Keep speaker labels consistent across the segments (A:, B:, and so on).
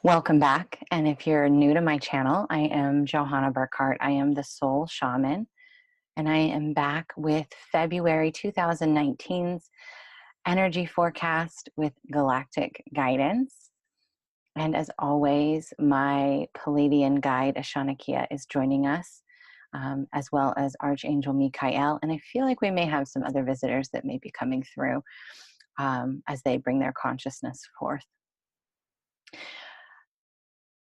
A: Welcome back. And if you're new to my channel, I am Johanna Burkhardt. I am the Soul Shaman, and I am back with February 2019's energy forecast with galactic guidance. And as always, my Palladian guide, Ashanakia, is joining us, as well as Archangel Michael. And I feel like we may have some other visitors that may be coming through as they bring their consciousness forth.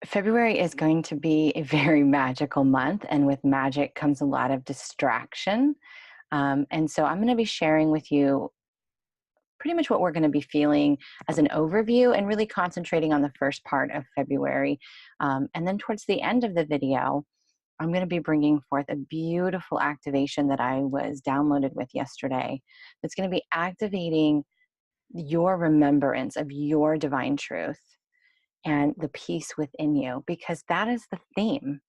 A: February is going to be a very magical month, and with magic comes a lot of distraction. And so I'm going to be sharing with you pretty much what we're going to be feeling as an overview and really concentrating on the first part of February. And then towards the end of the video, I'm going to be bringing forth a beautiful activation that I was downloaded with yesterday. That's going to be activating your remembrance of your divine truth and the peace within you, because that is the theme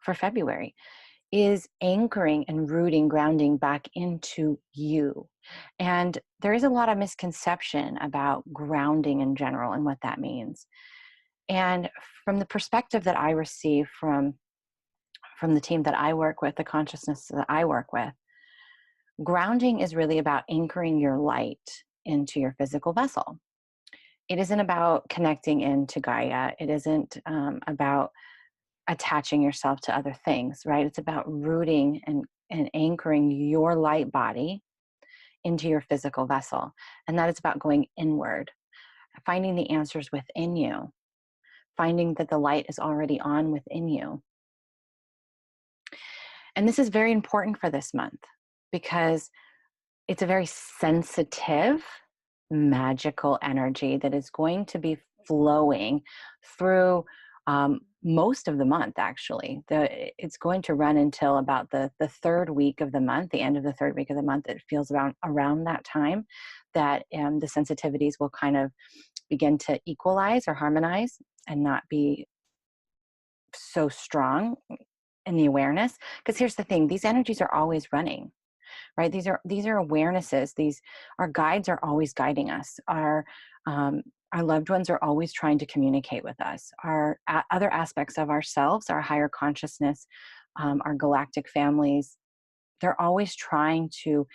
A: for February, is anchoring and rooting, grounding back into you. And there is a lot of misconception about grounding in general and what that means. And from the perspective that I receive from the team that I work with, the consciousness that I work with, grounding is really about anchoring your light into your physical vessel. It isn't about connecting into Gaia. It isn't about attaching yourself to other things, right? It's about rooting and anchoring your light body into your physical vessel. And that is about going inward, finding the answers within you, finding that the light is already on within you. And this is very important for this month because it's a very sensitive, magical energy that is going to be flowing through most of the month. Actually, it's going to run until about the third week of the month, the end of the third week of the month. It feels around that time that the sensitivities will kind of begin to equalize or harmonize and not be so strong in the awareness. Because here's the thing, these energies are always running. Right? These are awarenesses. Our guides are always guiding us. Our loved ones are always trying to communicate with us. Our other aspects of ourselves, our higher consciousness, our galactic families, they're always trying to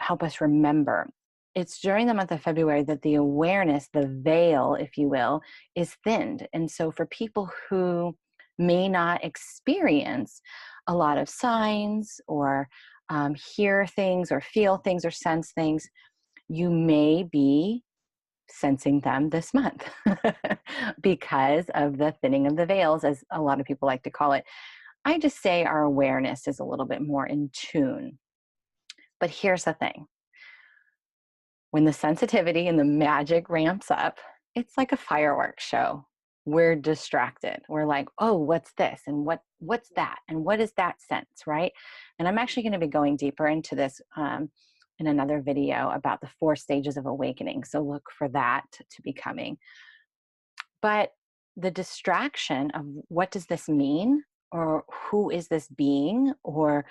A: help us remember. It's during the month of February that the awareness, the veil, if you will, is thinned. And so for people who may not experience a lot of signs or hear things or feel things or sense things, you may be sensing them this month because of the thinning of the veils, as a lot of people like to call it. I just say our awareness is a little bit more in tune. But here's the thing. When the sensitivity and the magic ramps up, it's like a fireworks show. We're distracted. We're like, oh, what's this? And what's that? And what is that sense, right? And I'm actually going to be going deeper into this in another video about the 4 stages of awakening. So look for that to be coming. But the distraction of what does this mean? Or who is this being? Or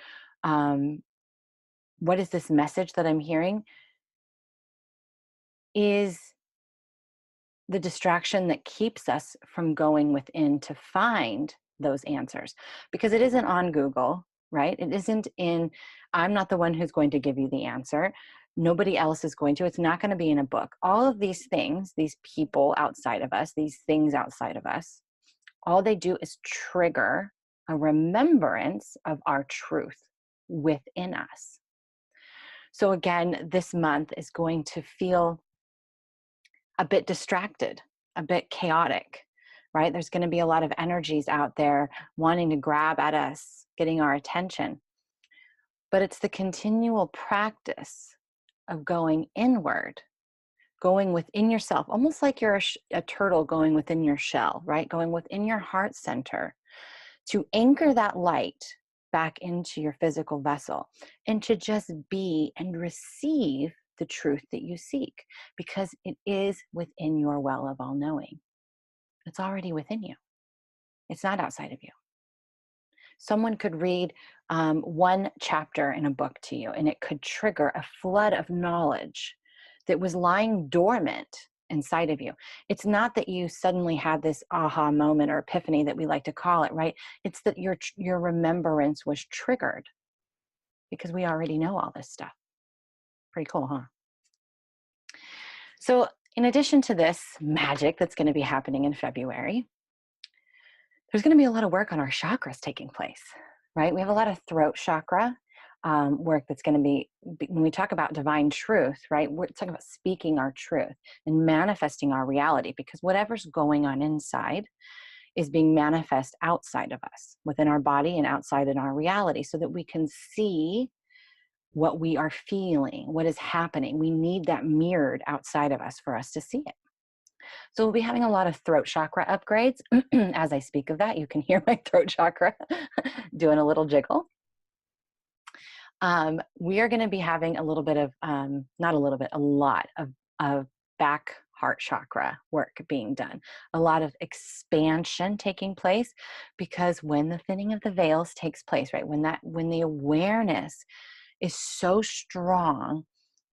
A: what is this message that I'm hearing? Is the distraction that keeps us from going within to find those answers. Because it isn't on Google, right? It isn't I'm not the one who's going to give you the answer. Nobody else is going to. It's not going to be in a book. All of these things, these people outside of us, these things outside of us, all they do is trigger a remembrance of our truth within us. So again, this month is going to feel a bit distracted, a bit chaotic, right? There's going to be a lot of energies out there wanting to grab at us, getting our attention. But it's the continual practice of going inward, going within yourself, almost like you're a turtle going within your shell, right? Going within your heart center to anchor that light back into your physical vessel and to just be and receive the truth that you seek, because it is within your well of all knowing. It's already within you. It's not outside of you. Someone could read one chapter in a book to you, and it could trigger a flood of knowledge that was lying dormant inside of you. It's not that you suddenly had this aha moment or epiphany that we like to call it, right? It's that your remembrance was triggered because we already know all this stuff. Pretty cool, huh? So in addition to this magic that's going to be happening in February, there's going to be a lot of work on our chakras taking place, right? We have a lot of throat chakra work that's going to be, when we talk about divine truth, right? We're talking about speaking our truth and manifesting our reality, because whatever's going on inside is being manifest outside of us, within our body and outside in our reality, so that we can see what we are feeling, what is happening. We need that mirrored outside of us for us to see it. So we'll be having a lot of throat chakra upgrades. As I speak of that, you can hear my throat chakra doing a little jiggle. We are going to be having a little bit of, not a little bit, a lot of back heart chakra work being done. A lot of expansion taking place, because when the thinning of the veils takes place, right, when the awareness is so strong,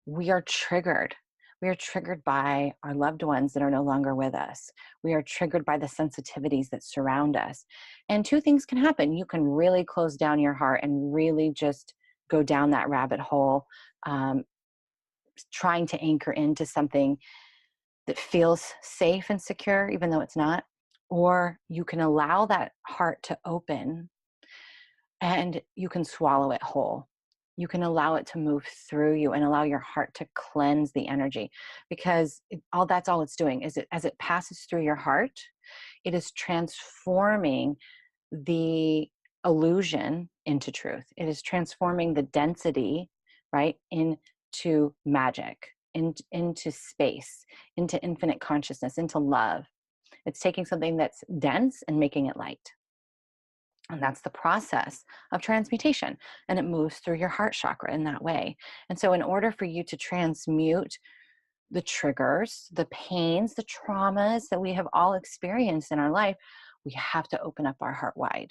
A: we are triggered. We are triggered by our loved ones that are no longer with us. We are triggered by the sensitivities that surround us. And two things can happen. You can really close down your heart and really just go down that rabbit hole, trying to anchor into something that feels safe and secure, even though it's not. Or you can allow that heart to open and you can swallow it whole. You can allow it to move through you and allow your heart to cleanse the energy, because that's all it's doing is as it passes through your heart, it is transforming the illusion into truth. It is transforming the density, right, into magic, into space, into infinite consciousness, into love. It's taking something that's dense and making it light. And that's the process of transmutation. And it moves through your heart chakra in that way. And so in order for you to transmute the triggers, the pains, the traumas that we have all experienced in our life, we have to open up our heart wide.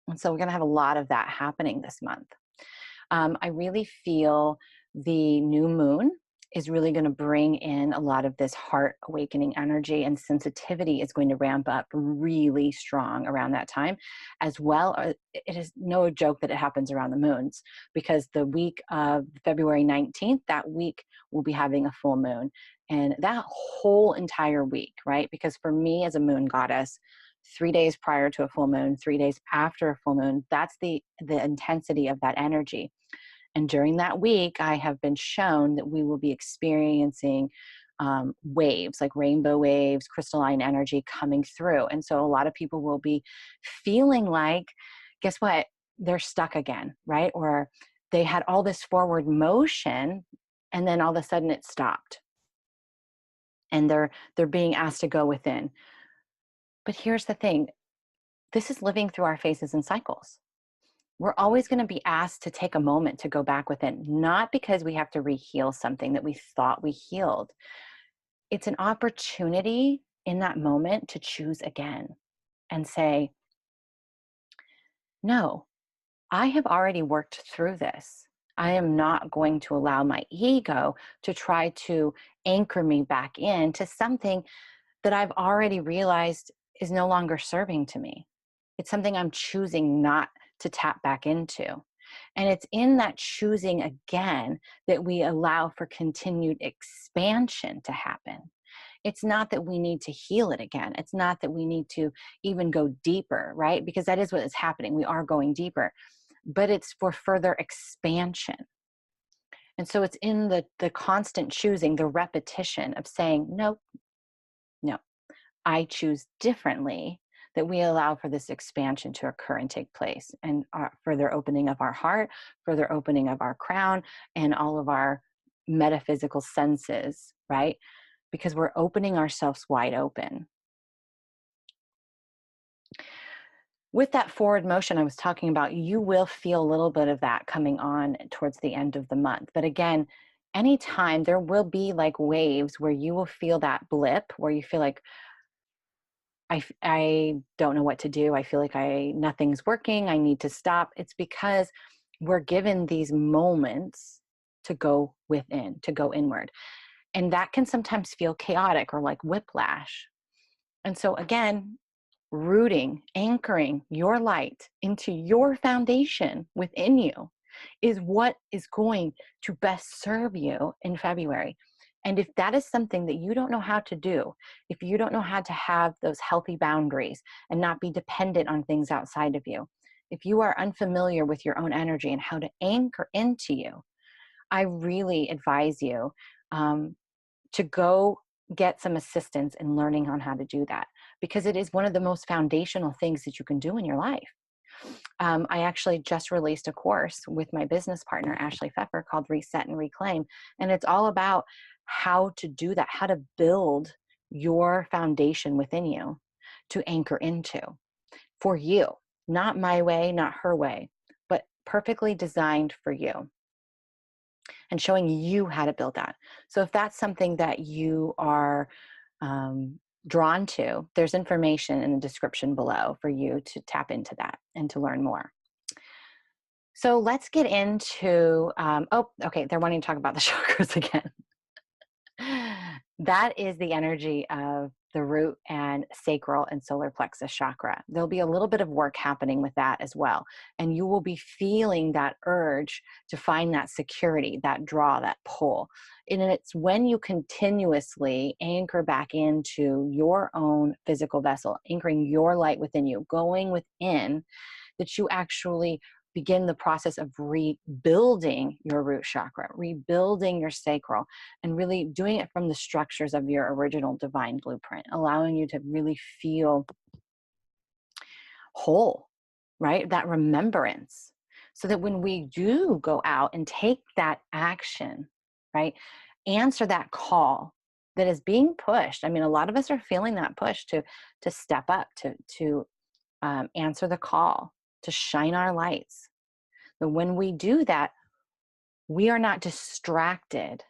A: And so we're going to have a lot of that happening this month. I really feel the new moon is really going to bring in a lot of this heart awakening energy, and sensitivity is going to ramp up really strong around that time as well. It is no joke that it happens around the moons, because the week of February 19th, that week we'll be having a full moon, and that whole entire week, right? Because for me as a moon goddess, 3 days prior to a full moon, 3 days after a full moon, that's the intensity of that energy. And during that week, I have been shown that we will be experiencing waves, like rainbow waves, crystalline energy coming through. And so a lot of people will be feeling like, guess what? They're stuck again, right? Or they had all this forward motion and then all of a sudden it stopped. And they're being asked to go within. But here's the thing. This is living through our phases and cycles. We're always going to be asked to take a moment to go back within, not because we have to re-heal something that we thought we healed. It's an opportunity in that moment to choose again and say, no, I have already worked through this. I am not going to allow my ego to try to anchor me back into something that I've already realized is no longer serving to me. It's something I'm choosing not to tap back into. And it's in that choosing again that we allow for continued expansion to happen. It's not that we need to heal it again. It's not that we need to even go deeper, right? Because that is what is happening. We are going deeper, but it's for further expansion. And so it's in the constant choosing, the repetition of saying, no, no, I choose differently, that we allow for this expansion to occur and take place, and further opening of our heart, further opening of our crown, and all of our metaphysical senses, right? Because we're opening ourselves wide open. With that forward motion I was talking about, you will feel a little bit of that coming on towards the end of the month. But again, anytime there will be like waves where you will feel that blip, where you feel like, I don't know what to do. I feel like nothing's working. I need to stop. It's because we're given these moments to go within, to go inward. And that can sometimes feel chaotic or like whiplash. And so again, rooting, anchoring your light into your foundation within you is what is going to best serve you in February. And if that is something that you don't know how to do, if you don't know how to have those healthy boundaries and not be dependent on things outside of you, if you are unfamiliar with your own energy and how to anchor into you, I really advise you to go get some assistance in learning on how to do that, because it is one of the most foundational things that you can do in your life. I actually just released a course with my business partner, Ashley Pfeffer, called Reset and Reclaim. And it's all about how to do that, how to build your foundation within you to anchor into for you, not my way, not her way, but perfectly designed for you, and showing you how to build that. So if that's something that you are drawn to, there's information in the description below for you to tap into that and to learn more. So let's get into, okay, they're wanting to talk about the chakras again. That is the energy of the root and sacral and solar plexus chakra. There'll be a little bit of work happening with that as well. And you will be feeling that urge to find that security, that draw, that pull. And it's when you continuously anchor back into your own physical vessel, anchoring your light within you, going within, that you actually begin the process of rebuilding your root chakra, rebuilding your sacral, and really doing it from the structures of your original divine blueprint, allowing you to really feel whole, right? That remembrance, so that when we do go out and take that action, right? Answer that call that is being pushed. I mean, a lot of us are feeling that push to step up, to answer the call, to shine our lights. But when we do that, we are not distracted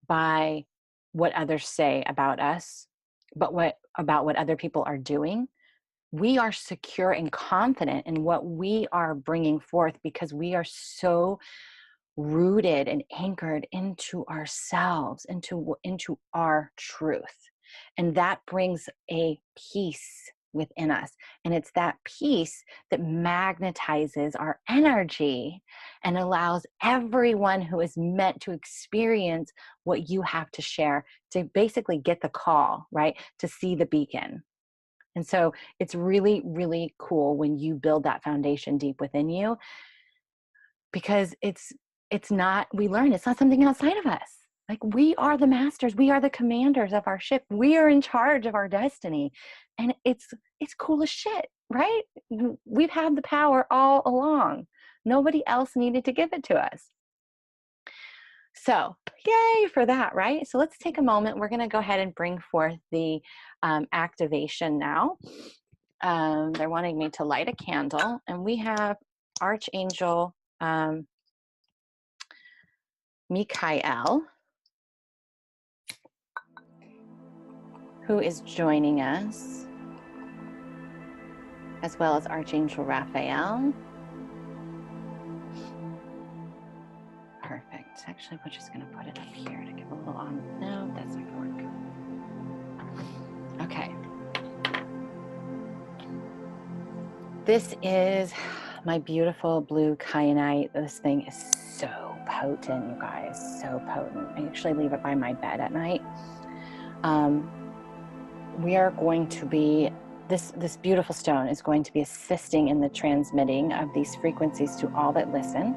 A: by what others say about us, but about what other people are doing. We are secure and confident in what we are bringing forth, because we are so rooted and anchored into ourselves, into our truth. And that brings a peace within us. And it's that peace that magnetizes our energy and allows everyone who is meant to experience what you have to share to basically get the call, right? To see the beacon. And so it's really, really cool when you build that foundation deep within you, because it's not, we learn it's not something outside of us. Like, we are the masters, we are the commanders of our ship, we are in charge of our destiny. And it's cool as shit, right? We've had the power all along. Nobody else needed to give it to us. So yay for that, right? So let's take a moment. We're going to go ahead and bring forth the activation now. They're wanting me to light a candle, and we have Archangel Michael, who is joining us, as well as Archangel Raphael. Perfect. Actually, we're just going to put it up here to give a little on. No, that's not going to work. Okay. This is my beautiful blue kyanite. This thing is so potent, you guys. So potent. I actually leave it by my bed at night. We are going to be, this beautiful stone is going to be assisting in the transmitting of these frequencies to all that listen.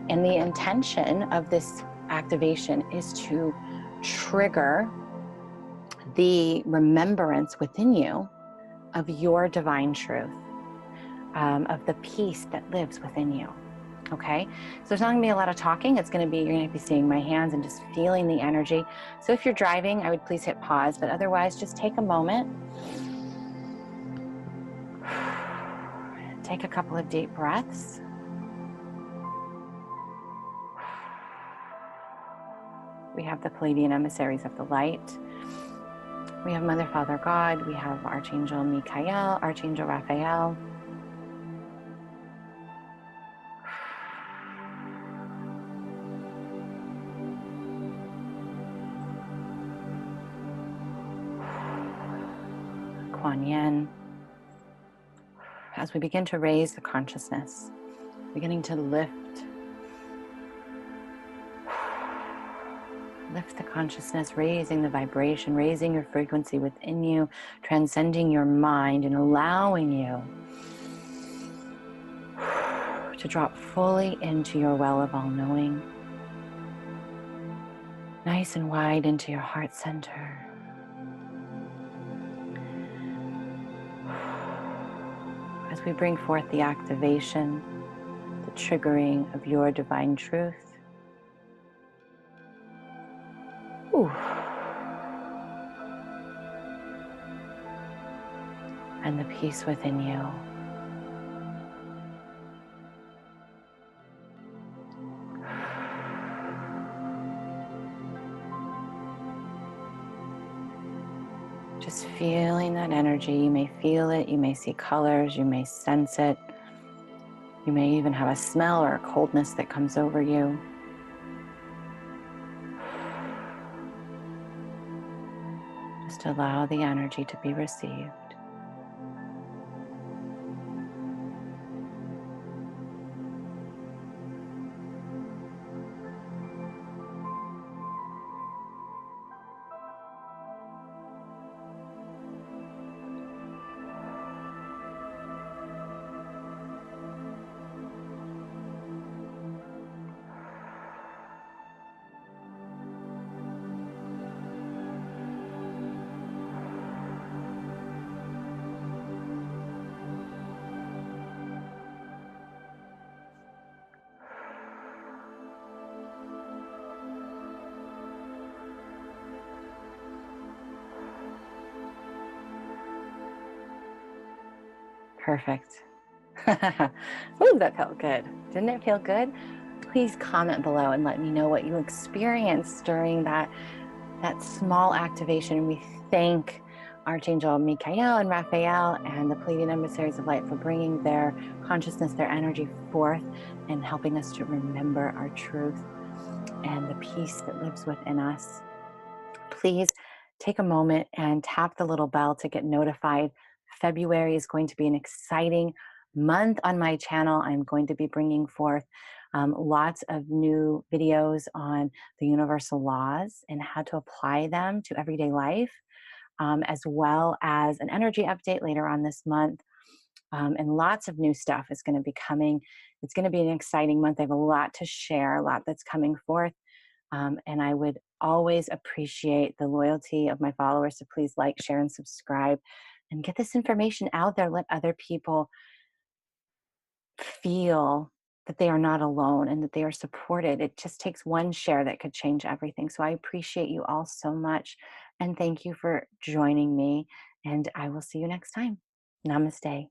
A: And the intention of this activation is to trigger the remembrance within you of your divine truth, of the peace that lives within you. Okay, so there's not going to be a lot of talking. It's going to be, you're going to be seeing my hands and just feeling the energy. So if you're driving, I would please hit pause, but otherwise just take a moment. Take a couple of deep breaths. We have the Pleiadian emissaries of the light. We have Mother, Father, God. We have Archangel Michael, Archangel Raphael. Kuan Yin. As we begin to raise the consciousness, beginning to lift the consciousness, raising the vibration, raising your frequency within you, transcending your mind and allowing you to drop fully into your well of all-knowing, nice and wide into your heart center. As we bring forth the activation, the triggering of your divine truth. Ooh. And the peace within you. Just feeling that energy. You may feel it, you may see colors, you may sense it. You may even have a smell or a coldness that comes over you. Just allow the energy to be received. Perfect. Ooh, that felt good. Didn't it feel good? Please comment below and let me know what you experienced during that small activation. We thank Archangel Michael and Raphael and the Pleiadian emissaries of light for bringing their consciousness, their energy forth and helping us to remember our truth and the peace that lives within us. Please take a moment and tap the little bell to get notified. February is going to be an exciting month on my channel. I'm going to be bringing forth lots of new videos on the universal laws and how to apply them to everyday life, as well as an energy update later on this month. And lots of new stuff is going to be coming. It's going to be an exciting month. I have a lot to share, a lot that's coming forth. And I would always appreciate the loyalty of my followers. So please like, share, and subscribe and get this information out there. Let other people feel that they are not alone and that they are supported. It just takes one share that could change everything. So I appreciate you all so much. And thank you for joining me. And I will see you next time. Namaste.